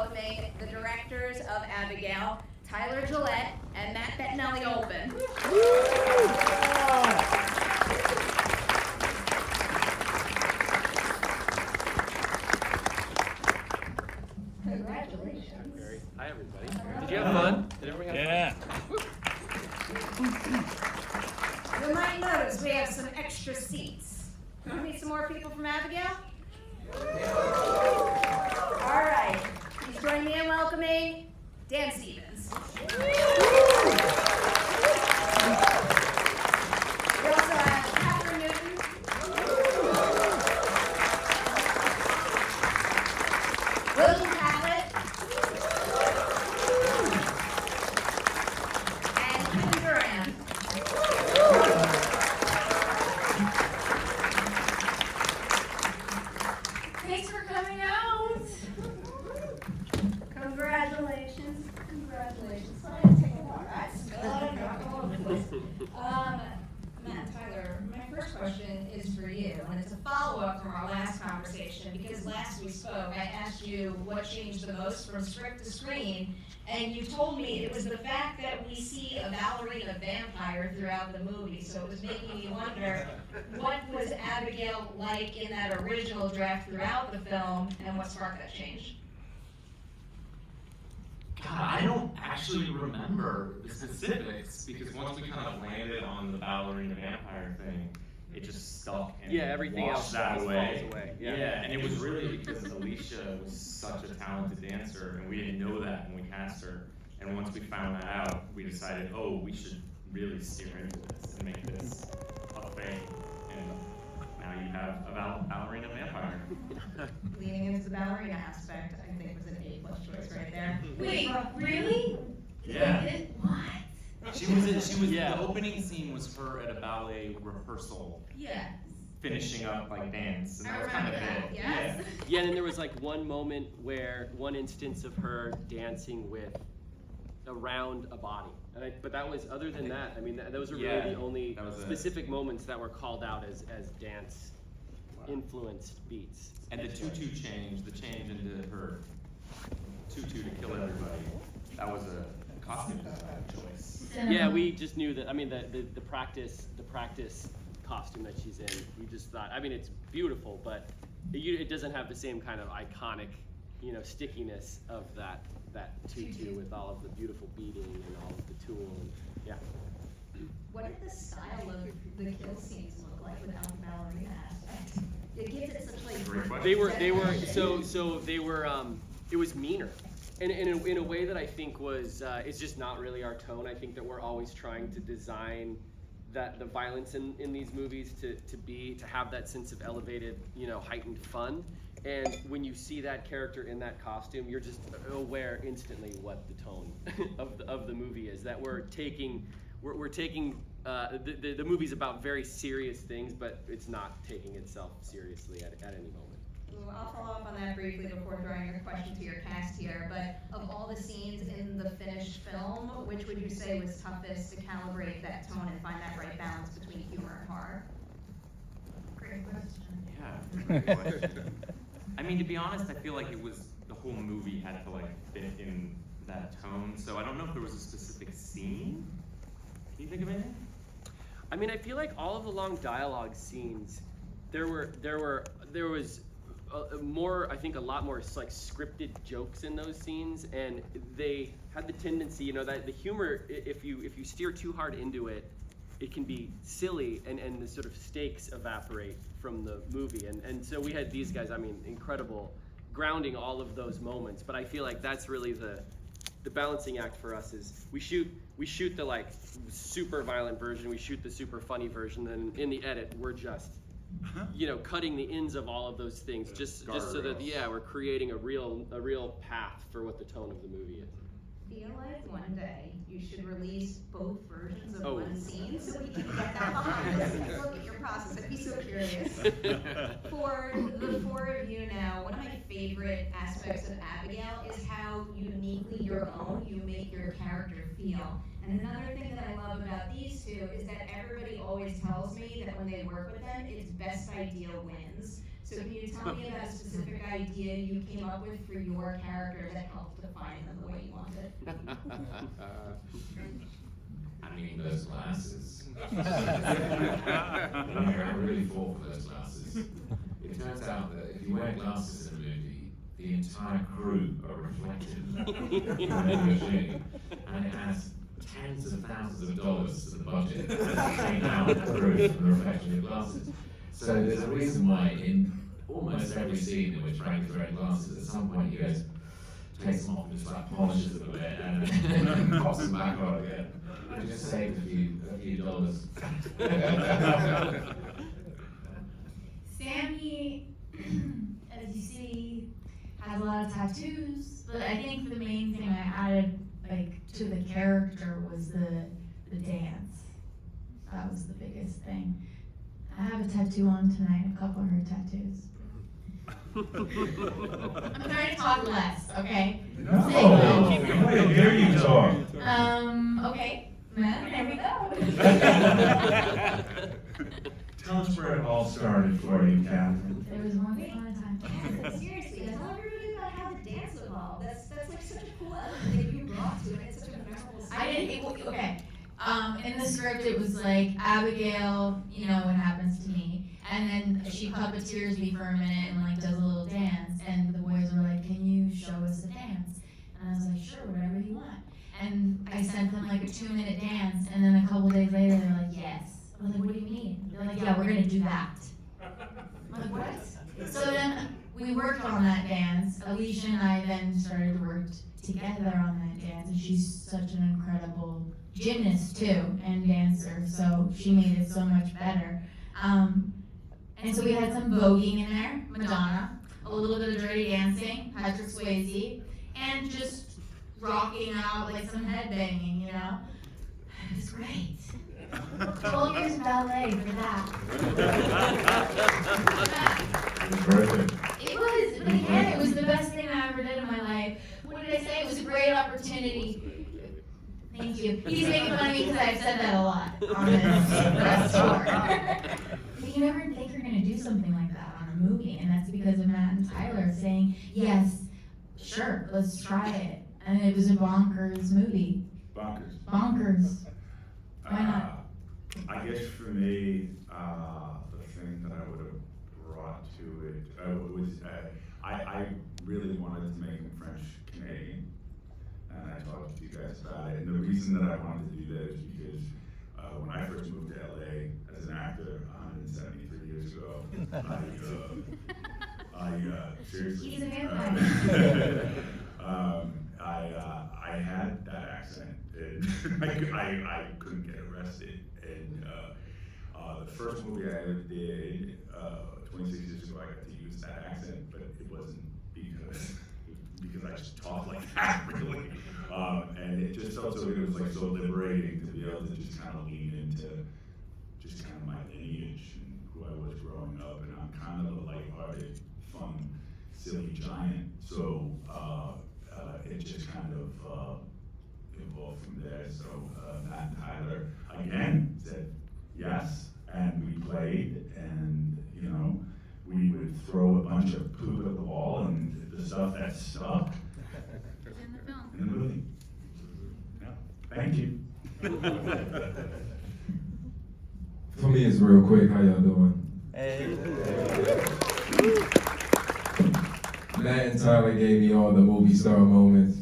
welcoming the directors of Abigail, Tyler Gillett and Matt Bettinelli-Olpin. Congratulations. Hi, everybody. Did you have fun? Did everybody have fun? You might notice we have some extra seats. Want to meet some more people from Abigail? All right. Please join me in welcoming Dan Stevens. We also have Kathryn Newton. William Catlett. And Kevin Durand. Thanks for coming out. Congratulations. Congratulations. Sorry to take a while. That's good. Matt, Tyler, my first question is for you, and it's a follow-up from our last conversation, because last we spoke, I asked you what changed the most from script to screen, and you told me it was the fact that we see a ballerina vampire throughout the movie, so it was making me wonder, what was Abigail like in that original draft throughout the film, and what sparked that change? God, I don't actually remember the specifics because once we kind of landed on the ballerina vampire thing, it just stuck and everything else that away. falls away. Yeah, and it was really because Alicia was such a talented dancer, and we didn't know that when we cast her. And once we found that out, we decided, oh, we should really steer into this and make this a thing. And now you have a ballerina vampire. Leaning into the ballerina aspect, I think, was an A+ choice right there. Wait, really? Yeah. What? She was the opening scene was her at a ballet rehearsal, Yeah. Finishing up like dance, and I that was kind of remember it. that, yes. Yeah, and then there was like one instance of her dancing with around a body. But that was, other than that, I mean, those were really the only specific moments that were called out as dance influenced beats. And the tutu change, the change into her tutu to kill everybody, that was a costume design choice. Yeah, we just knew that. I mean, the practice costume that she's in, we just thought. I mean, it's beautiful, but it doesn't have the same kind of iconic, stickiness of that tutu with all of the beautiful beading and all of the tulle. And, yeah. What did the style of the kill scenes look like without the ballerina aspect? It gives it such like. Great question. They were it was meaner. And in a way that I think was, it's just not really our tone. I think that we're always trying to design the violence in these movies to have that sense of elevated, heightened fun. And when you see that character in that costume, you're just aware instantly what the tone of the movie is. That we're taking the movie's about very serious things, but it's not taking itself seriously at any moment. Well, I'll follow up on that briefly before throwing your question to your cast here, but of all the scenes in the finished film, which would you say was toughest to calibrate that tone and find that right balance between humor and horror? Great question. Yeah, great question. I mean, to be honest, I feel like it was, the whole movie had to fit in that tone, so I don't know if there was a specific scene. Can you think of anything? I mean, I feel like all of the long dialogue scenes, there was more, I think a lot more like scripted jokes in those scenes, and they had the tendency, that the humor, if you steer too hard into it, it can be silly, and the sort of stakes evaporate from the movie. And so we had these guys, I mean, incredible, grounding all of those moments. But I feel like that's really the balancing act for us is we shoot the super violent version, we shoot the super funny version, and in the edit we're just cutting the ends of all of those things, just so that we're creating a real path for what the tone of the movie is. I feel like one day you should release both versions of one scene so we can get that behind us and look at your process. I'd be so curious. For the four of you now, one of my favorite aspects of Abigail is how uniquely your own you make your character feel. And another thing that I love about these two is that everybody always tells me that when they work with them, it's best idea wins. So can you tell me about a specific idea you came up with for your character that helped define them the way you wanted? I mean, those glasses. I really fought for those glasses. It turns out that if you wear glasses in a movie, the entire crew are reflected in the machine, and it adds tens of thousands of dollars to the budget to train out the crew for the reflection of glasses. So there's a reason why in almost every scene in which Frank is wearing glasses, at some point he goes, takes them off and just like polishes them a bit and then pops them back on again. I just saved a few dollars. Sammy, as you see, has a lot of tattoos, but I think the main thing I added to the character was the dance. That was the biggest thing. I have a tattoo on tonight, a couple of her tattoos. I'm trying to talk less, okay? No, wait, here you talk. Okay, Matt, there we go. Tell us where it all started for you, Kathryn. There was once upon a time. Seriously, tell everybody about how the dance evolved. That's like such a cool element that you brought to it. It's such a memorable scene. I didn't, okay. In the script, it was like, Abigail, you know what happens to me. And then she puppeteers me for a minute and like does a little dance. And the boys were like, can you show us a dance? And I was like, sure, whatever you want. And I sent them like a 2-minute dance. And then a couple days later, they're like, yes. I was like, what do you mean? They're like, yeah, we're gonna do that. I'm like, what? So then we worked on that dance. Alicia and I then started to work together on that dance. And she's such an incredible gymnast too, and dancer, so she made it so much better. And so we had some voguing in there, Madonna, a little bit of dirty dancing, Patrick Swayze, and just rocking out like some headbanging, you know? It was great. 12 years in ballet for that. Perfect. It was, but again, it was the best thing I ever did in my life. What did I say? It was a great opportunity. Thank you. He's making fun of me because I've said that a lot on this press tour. But you never think you're going to do something like that on a movie, and that's because of Matt and Tyler saying, yes, sure, let's try it. And it was a bonkers movie. Bonkers. Bonkers. Why not? I guess for me, the thing that I would have brought to it was I really wanted to make him French Canadian. And I talked to you guys about it. And the reason that I wanted to do that is because when I first moved to LA as an actor 173 years ago, seriously. He's a vampire. I had that accent, and I couldn't get arrested. And the first movie I ever did, 26 years ago, I got to use that accent, but it wasn't because I just talked like that, really. And it just felt so good. It was like so liberating to be able to just kind of lean into just kind of my lineage and who I was growing up. And I'm kind of a lighthearted, fun, silly giant. So it just kind of evolved from there. So Matt and Tyler again said yes, and we played, and you know, we would throw a bunch of poop at the wall and the stuff that stuck. In the movie. Yeah. Thank you. For me, it's real quick. How y'all doing? Hey. Matt and Tyler gave me all the movie star moments.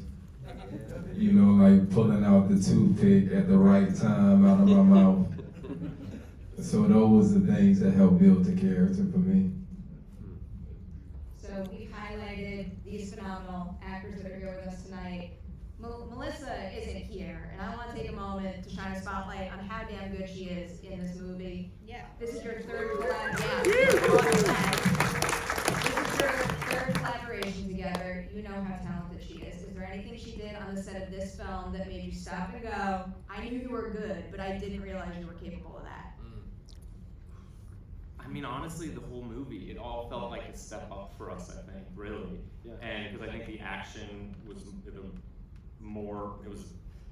You know, like pulling out the toothpick at the right time out of my mouth. So those are the things that help build the character for me. So we've highlighted these phenomenal actors that are here with us tonight. Melissa isn't here, and I want to take a moment to shine a spotlight on how damn good she is in this movie. Yeah. This is your third collaboration together. You know how talented she is. Is there anything she did on the set of this film that made you stop and go, I knew you were good, but I didn't realize you were capable of that? I mean, honestly, the whole movie, it all felt like a step up for us, I think, really. Yeah. And because I think the action was more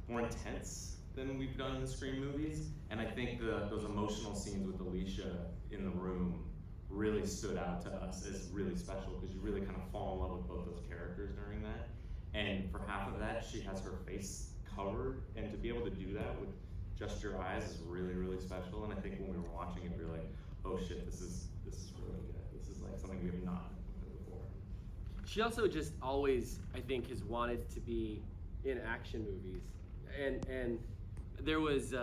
intense than we've done in the Scream movies. And I think those emotional scenes with Alicia in the room really stood out to us as really special, because you really kind of fall in love with both those characters during that. And for half of that, she has her face covered, and to be able to do that with just your eyes is really, really special. And I think when we were watching it, we were like, oh shit, this is really good. This is like something we have not done before. She also just always, I think, has wanted to be in action movies, and there was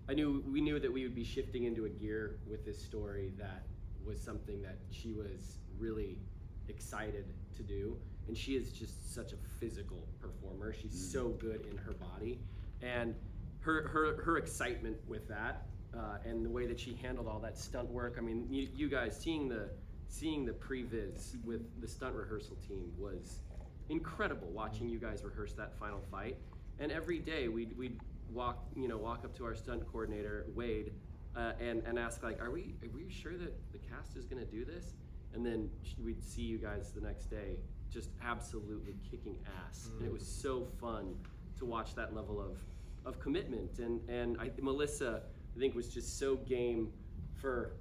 we knew that we would be shifting into a gear with this story that was something that she was really excited to do, and she is just such a physical performer. She's so good in her body, and her excitement with that, and the way that she handled all that stunt work. I mean, you guys seeing the pre-viz with the stunt rehearsal team was incredible. Watching you guys rehearse that final fight, and every day we'd walk up to our stunt coordinator Wade and ask, like, are we sure that the cast is going to do this? And then we'd see you guys the next day just absolutely kicking ass, and it was so fun to watch that level of commitment. And Melissa, I think, was just so game for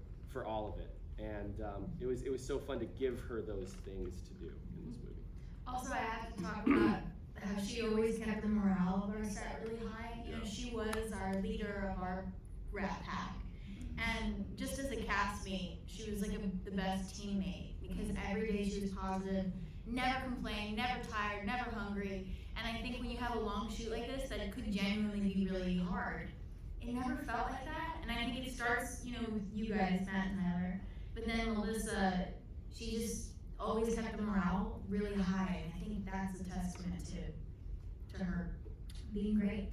all of it, and it was so fun to give her those things to do in this movie. Also, I have to talk about how she always kept the morale of our set really high. You know, she was our leader of our rat pack. And just as a castmate, she was like the best teammate, because every day she was positive, never complained, never tired, never hungry. And I think when you have a long shoot like this, that it could genuinely be really hard. It never felt like that. And I think it starts, with you guys, Matt and Tyler. But then Melissa, she just always kept the morale really high. And I think that's a testament to her being great.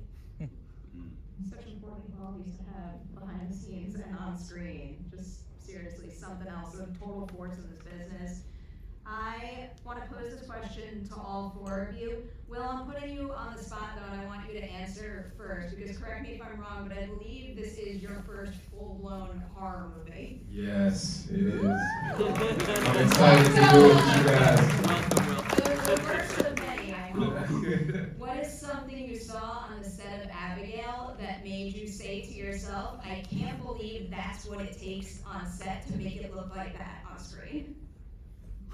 Such important qualities to have behind the scenes and on screen. Just seriously, something else, a total force in this business. I want to pose this question to all four of you. Will, I'm putting you on the spot though, and I want you to answer first, because correct me if I'm wrong, but I believe this is your first full-blown horror movie. Yes, it is. I'm excited to do it with you guys. The first of many, I hope. What is something you saw on the set of Abigail that made you say to yourself, I can't believe that's what it takes on set to make it look like that on screen?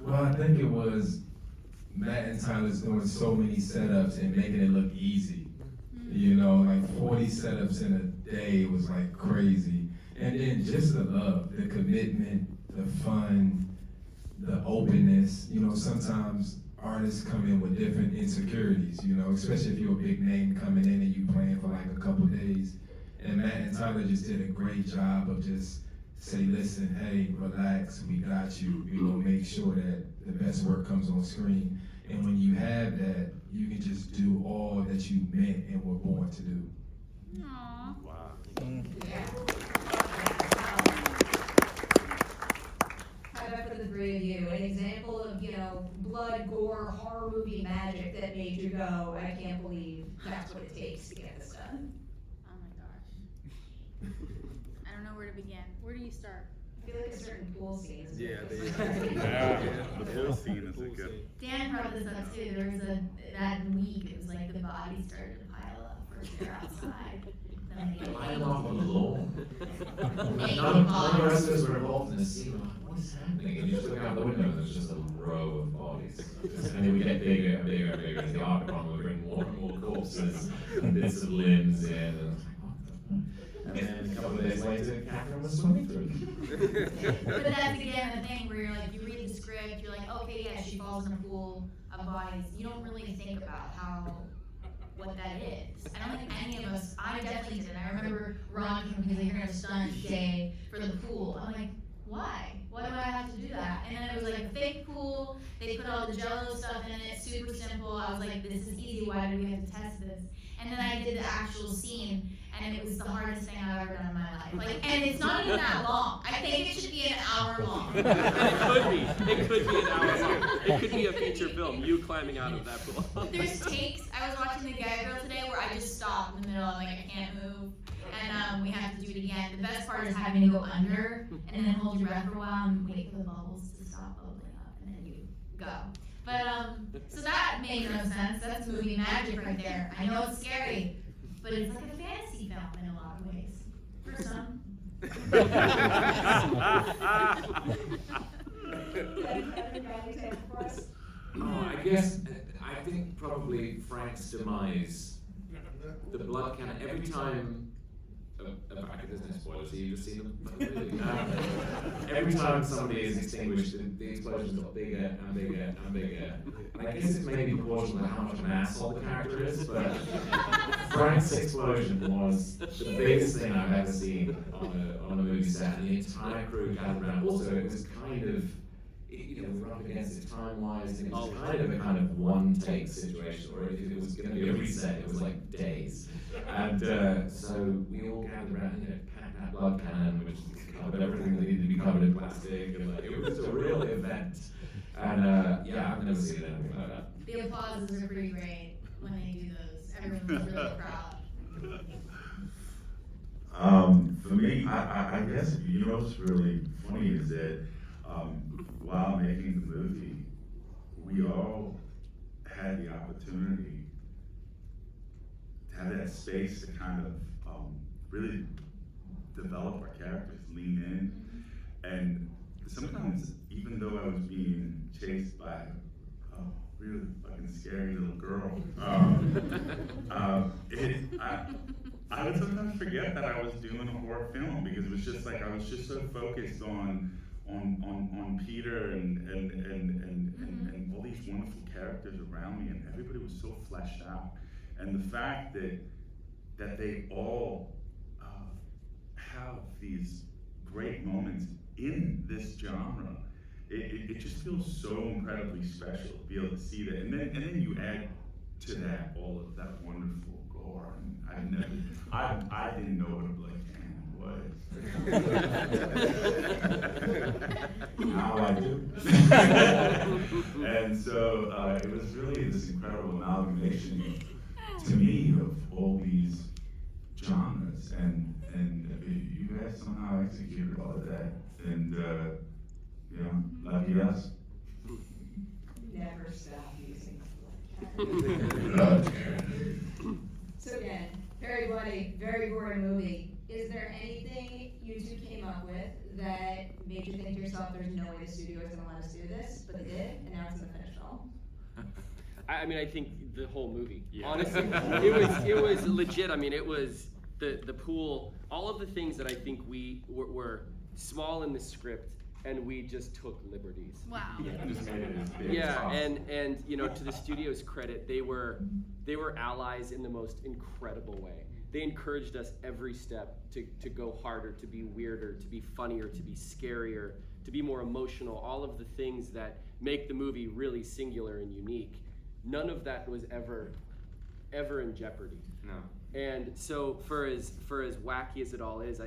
Well, I think it was Matt and Tyler's doing so many setups and making it look easy. Like 40 setups in a day was like crazy. And then just the love, the commitment, the fun, the openness. Sometimes artists come in with different insecurities, especially if you're a big name coming in and you playing for like a couple days. And Matt and Tyler just did a great job of just say, listen, hey, relax, we got you. Make sure that the best work comes on screen. And when you have that, you can just do all that you meant and were born to do. Aww. Wow. Yeah. How about for the three of you, an example of, blood, gore, horror movie magic that made you go, I can't believe that's what it takes to get this done? Oh my gosh. I don't know where to begin. Where do you start? I feel like a certain pool scene is Yeah, good. the pool scene is a good. Dan brought this up too. There was that week, it was like the bodies started to pile up first they're outside. Lying off on the lawn. Naked None of the bodies. rest of us were involved in the scene. We're like, what is happening? And you just look out the window and there's just a row of bodies. And then we get bigger and bigger and bigger as the art department will bring more and more corpses and bits of limbs in. And And then a couple of days later, Kathryn was swimming through. But that's again the thing where you're like, you read the script, you're like, okay, yeah, she falls in a pool of bodies. You don't really think about what that is. I don't think any of us, I definitely didn't. I remember Ron came because they were gonna stunt day for the pool. I'm like, why? Why do I have to do that? And then it was like a fake pool. They put all the Jello stuff in it, super simple. I was like, this is easy. Why do we have to test this? And then I did the actual scene, and it was the hardest thing I've ever done in my life. Like, and it's not even that long. I think it should be an hour long. It could be an hour long. It could be a feature film, you climbing out of that pool. There's takes. I was watching the Gag Girl today where I just stopped in the middle. I'm like, I can't move. And we have to do it again. The best part is having to go under and then hold your breath for a while and wait for the bubbles to stop bubbling up, and then you go. But so that made no sense. That's movie magic right there. I know it's scary, but it's like a fantasy film in a lot of ways. For some. I guess, I think probably Frank's demise. The blood cannon, every time, there's no spoilers, so you just see them. Every time somebody is extinguished, the explosions got bigger and bigger and bigger. And I guess it's maybe proportional to how much of an asshole the character is, but Frank's explosion was the biggest thing I've ever seen on a movie set, and the entire crew gathered around. Also, it was kind of, we were up against it time-wise, and it was kind of one-take situation, or if it was going to be a reset, it was like days. And so we all gathered around, packed that blood cannon, which covered everything that needed to be covered in plastic, and it was a real event. And I've never seen anything like that. The applauses are pretty great when they do those. Everyone was really proud. For me, I guess, what's really funny is that while making the movie, we all had the opportunity to have that space to kind of really develop our characters, lean in, and sometimes, even though I was being chased by a really fucking scary little girl, I would sometimes forget that I was doing a horror film, because it was just like, I was just so focused on Peter and all these wonderful characters around me, and everybody was so fleshed out. And the fact that they all have these great moments in this genre, it just feels so incredibly special to be able to see that. And then you add to that all of that wonderful gore. I didn't know what a blood cannon was. Now I do. And so it was really this incredible amalgamation, to me, of all these genres, and you guys somehow executed all of that, and lucky us. Never stop using So again, very bloody, very gory movie. Is there anything you two came up with that made you think to yourself, there's no way the studio is going to let us do this, but they did, and now it's in the finished film? I mean, I think the whole movie. Yeah. Honestly, it was legit. I mean, it was the pool, all of the things that I think we were small in the script, and we just took liberties. Wow. Just made it as big as Yeah, possible. and to the studio's credit, they were allies in the most incredible way. They encouraged us every step to go harder, to be weirder, to be funnier, to be scarier, to be more emotional, all of the things that make the movie really singular and unique. None of that was ever in jeopardy. No. And so for as wacky as it all is,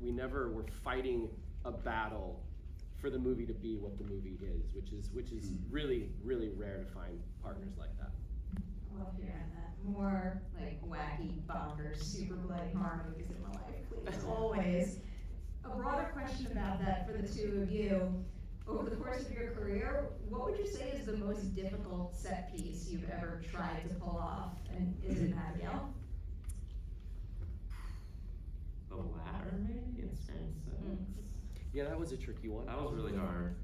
we never were fighting a battle for the movie to be what the movie is, which is really, really rare to find partners like that. I love hearing that. More like wacky, bonkers, super bloody horror movies in my life, please, always. A broader question about that for the two of you. Over the course of your career, what would you say is the most difficult set piece you've ever tried to pull off? And is it Abigail? The latter, maybe, in Strange Sense. Yeah, that was a tricky one. That was really hard.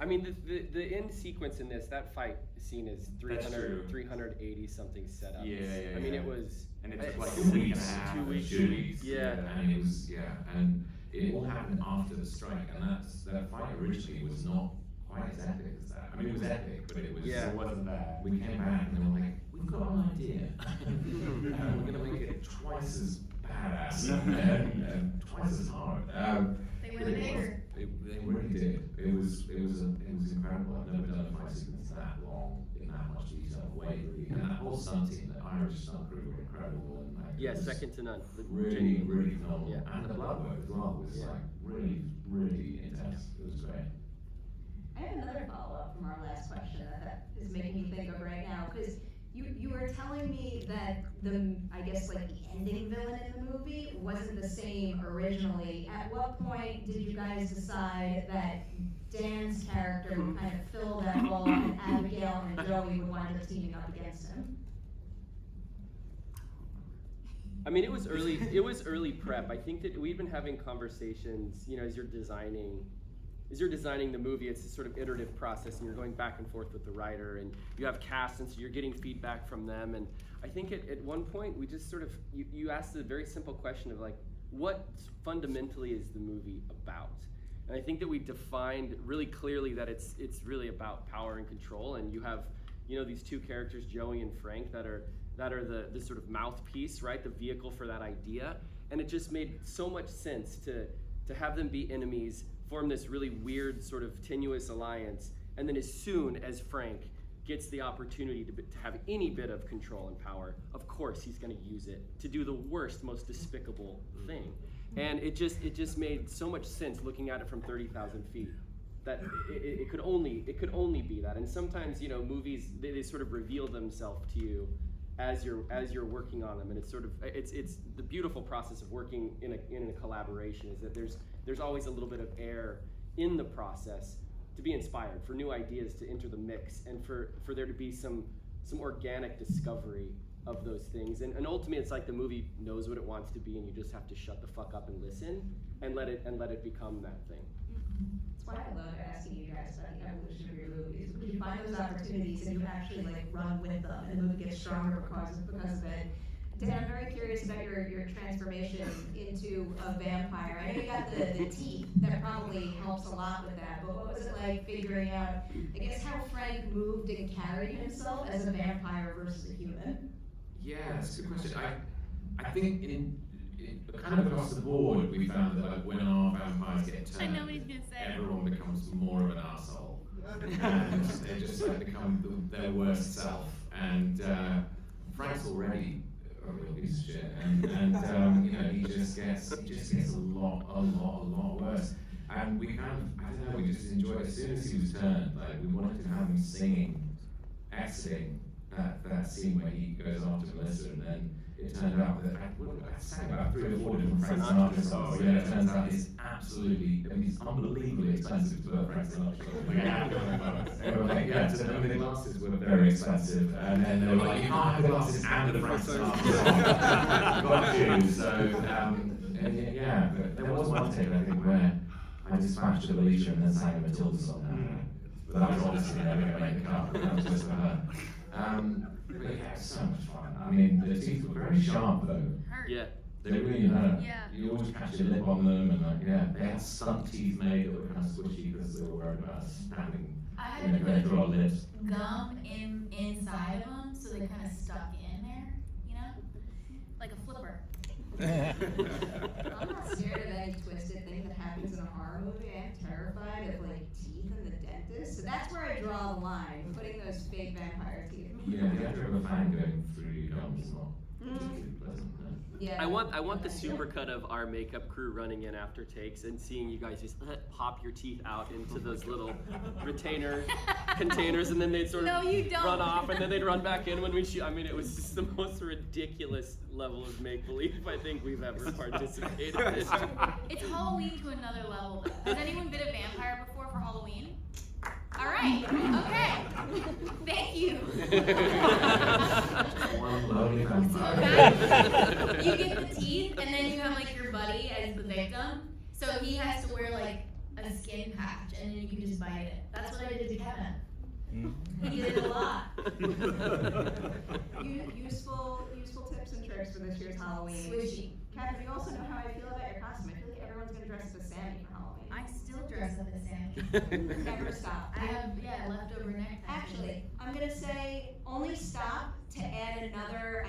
I mean, the end sequence in that fight scene is That's true. 380 something set up. Yeah. I mean, it was. And it took like Two a week and a weeks, half. 2 weeks. 2 weeks. Yeah. And it was, and it all happened after the strike, and that fight originally was not quite as epic as that. I mean, it was epic, but it was. Yeah. It wasn't that. We came back and they were like, we've got an idea. And we're going to make it twice as badass and twice as hard. They went bigger. They really did. It was incredible. I've never done a fight sequence that long in that much detail. Really. And that whole stunt team, the Irish stunt crew were incredible. And like, Yeah, it was second to none. Really, really phenomenal. Yeah. And the blood work as well was Yeah. like really, really intense. It was great. I have another follow-up from our last question that is making me think of right now, because you were telling me that the ending villain in the movie wasn't the same originally. At what point did you guys decide that Dan's character would kind of fill that role and Abigail and Joey would wind up teaming up against him? I mean, it was early prep. I think that we've been having conversations, you know, as you're designing the movie, it's a sort of iterative process, and you're going back and forth with the writer, and you have cast, and so you're getting feedback from them. And I think at one point, we just sort of, you asked a very simple question of like, what fundamentally is the movie about? And I think that we defined really clearly that it's really about power and control, and you have, you know, these two characters, Joey and Frank, that are the sort of mouthpiece, right? The vehicle for that idea. And it just made so much sense to have them be enemies, form this really weird sort of tenuous alliance, and then as soon as Frank gets the opportunity to have any bit of control and power, of course he's gonna use it to do the worst, most despicable thing. And it just made so much sense looking at it from 30,000 feet. That it could only be that. And sometimes, you know, movies, they sort of reveal themselves to you as you're working on them, and it's sort of it's the beautiful process of working in a collaboration is that there's always a little bit of air in the process to be inspired, for new ideas to enter the mix, and for there to be some organic discovery of those things. And ultimately, it's like the movie knows what it wants to be, and you just have to shut the fuck up and listen and let it become that thing. That's why I love asking you guys about the evolution of your movies, because you find those opportunities and you actually like run with them, and the movie gets stronger because of it. Dan, I'm very curious about your transformation into a vampire. I know you got the teeth, that probably helps a lot with that, but what was it like figuring out, I guess, how Frank moved and carried himself as a vampire versus a human? Yeah, that's a good question. I think in kind of across the board, we found that like when our vampires get turned, I know what he's gonna say. everyone becomes more of an arsehole. And they just like become their worst self. And Frank's already a real piece of shit. And you know, he just gets a lot worse. And we kind of, I don't know, we just enjoyed it. As soon as he was turned, like we wanted to have him singing, exiting that scene where he goes after Melissa, and then it turned out that I sang about 3 or 4 different Frank Sinatra songs. Yeah, it turns out it's absolutely, I mean, it's unbelievably expensive to put a Frank Sinatra. They were like, yeah, so, I mean, the glasses were very expensive, and then they were like, you can't have the glasses and the Frank Sinatra song. Got you. So, and yeah, but there was one take I think where I dispatched Alicia and then sang a Matilda song. But that was obviously never going to make the cut. That was just for her. But yeah, it's so much fun. I mean, the teeth were very sharp though. Hurt. Yeah. They really hurt. Yeah. You always catch your lip on them, and like, yeah, they had stunt teeth made that were kind of squishy because they were worried about us snapping. I had You know, to going put through our lips. gum inside of them, so they kind of stuck in there, you know, like a flipper. I'm not scared of any twisted thing that happens in a horror movie. I'm terrified of like teeth in the dentist. So that's where I draw the line, putting those fake vampire teeth. Yeah, the idea of a fan going through your gums is not particularly pleasant. No. Yeah. I want the supercut of our makeup crew running in after takes and seeing you guys just pop your teeth out into those little retainer containers, and then they'd sort of No, you don't. run off, and then they'd run back in when we shoot. I mean, it was just the most ridiculous level of make-believe I think we've ever participated in. It's Halloween to another level. Has anyone been a vampire before for Halloween? All right. Okay. Thank you. One lovely So vampire. you get the teeth, and then you have like your buddy as the victim. So he has to wear like a skin patch, and then you can just bite it. That's what I did to Kevin. He did it a lot. Useful tips and tricks for this year's Halloween. Swishy. Kathryn, you also know how I feel about your costume. I feel like everyone's gonna dress up as Sammy for Halloween. I still dress up as Sammy. Never stop. I have leftover neckties. Actually, I'm gonna say only stop to add another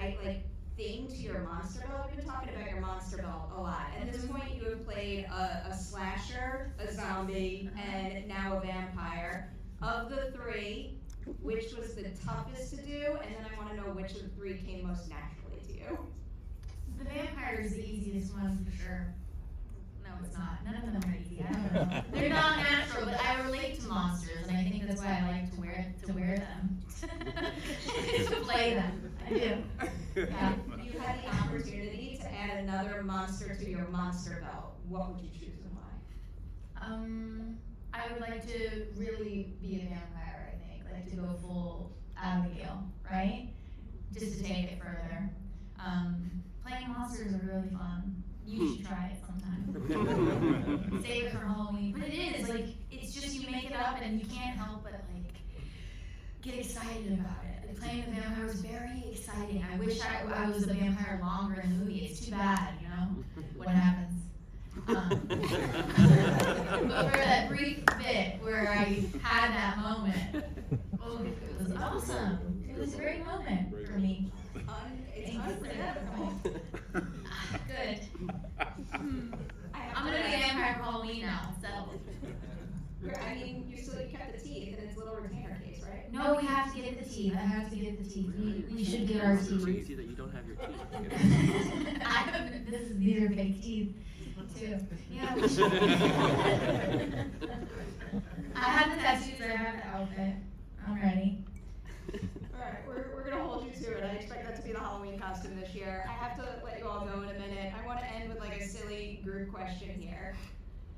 thing to your monster belt. We've been talking about your monster belt a lot. At this point, you have played a slasher, a zombie, and now a vampire. Of the 3, which was the toughest to do? And then I want to know which of the 3 came most naturally to you. The vampire is the easiest one for sure. No, it's not. None of them are easy. I don't know. They're not natural, but I relate to monsters, and I think that's why I like to wear them. To play them. I do. Yeah. If you had the opportunity to add another monster to your monster belt, what would you choose and why? I would like to really be a vampire, I think. Like to go full Abigail, right? Just to take it further. Playing monsters are really fun. You should try it sometime. Save it for Halloween. But it is, like, it's just you make it up and you can't help but, like, get excited about it. Like, playing the vampire was very exciting. I wish I was the vampire longer in the movie. It's too bad, you know, what happens. But for that brief bit where I had that moment, oh, it was awesome. It was a great moment for me. It's unforgettable. Good. I'm gonna be a vampire for Halloween now, so. I mean, you kept the teeth and it's a little retainer case, right? No, we have to get the teeth. I have to get the teeth. We should get our It's teeth. crazy that you don't have your teeth. These are fake teeth, too. Yeah, we should. I have the tattoos, I have the outfit. I'm ready. Alright, we're gonna hold you to it. I expect that to be the Halloween costume this year. I have to let you all go in a minute. I wanna end with like a silly group question here.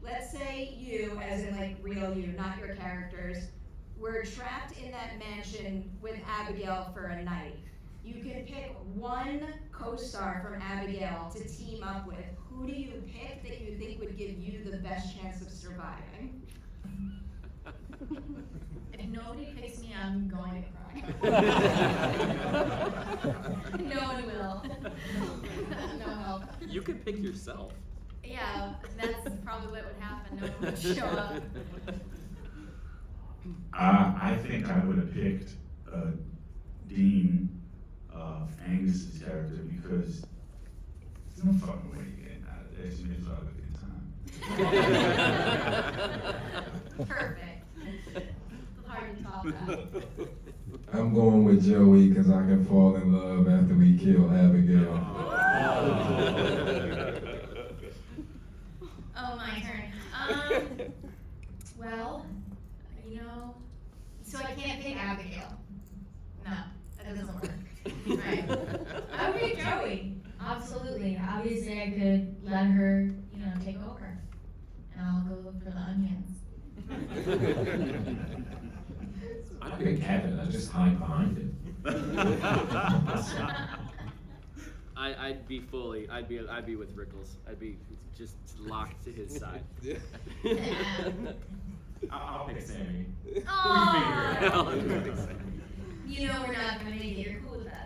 Let's say you, as in like real you, not your characters, were trapped in that mansion with Abigail for a night. You can pick one co-star from Abigail to team up with. Who do you pick that you think would give you the best chance of surviving? If nobody picks me, I'm going to cry. No one will. No help. You could pick yourself. Yeah, that's probably what would happen. No one would show up. I think I would have picked Dean, Angus's character, because there's no fucking way you're getting out of this. You may as well have a good time. Perfect. It's hard to top that. I'm going with Joey because I can fall in love after we kill Abigail. Oh, my turn. Well, you know, so I can't pick Abigail. No, that doesn't work. Right. I would pick Joey. Absolutely. Obviously, I could let her, you know, take over. And I'll go look for the onions. I'd pick Kevin, I'd just hide behind him. I'd be with Rickles. I'd be just locked to his side. I'll pick Sammy. Aww. You know we're not gonna make it. You're cool with that.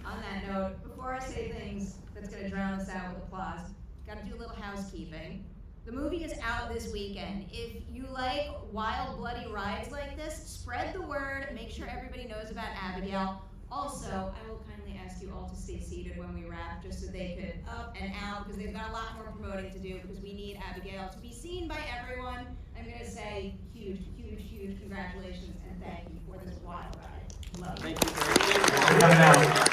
On that note, before I say things that's gonna drown us out with applause, gotta do a little housekeeping. The movie is out this weekend. If you like wild, bloody rides like this, spread the word, make sure everybody knows about Abigail. Also, I will kindly ask you all to stay seated when we wrap, just so they could up and out, because they've got a lot more promoting to do, because we need Abigail to be seen by everyone. I'm gonna say huge, huge, huge congratulations and thank you for this wild ride. Love it. Thank you very much.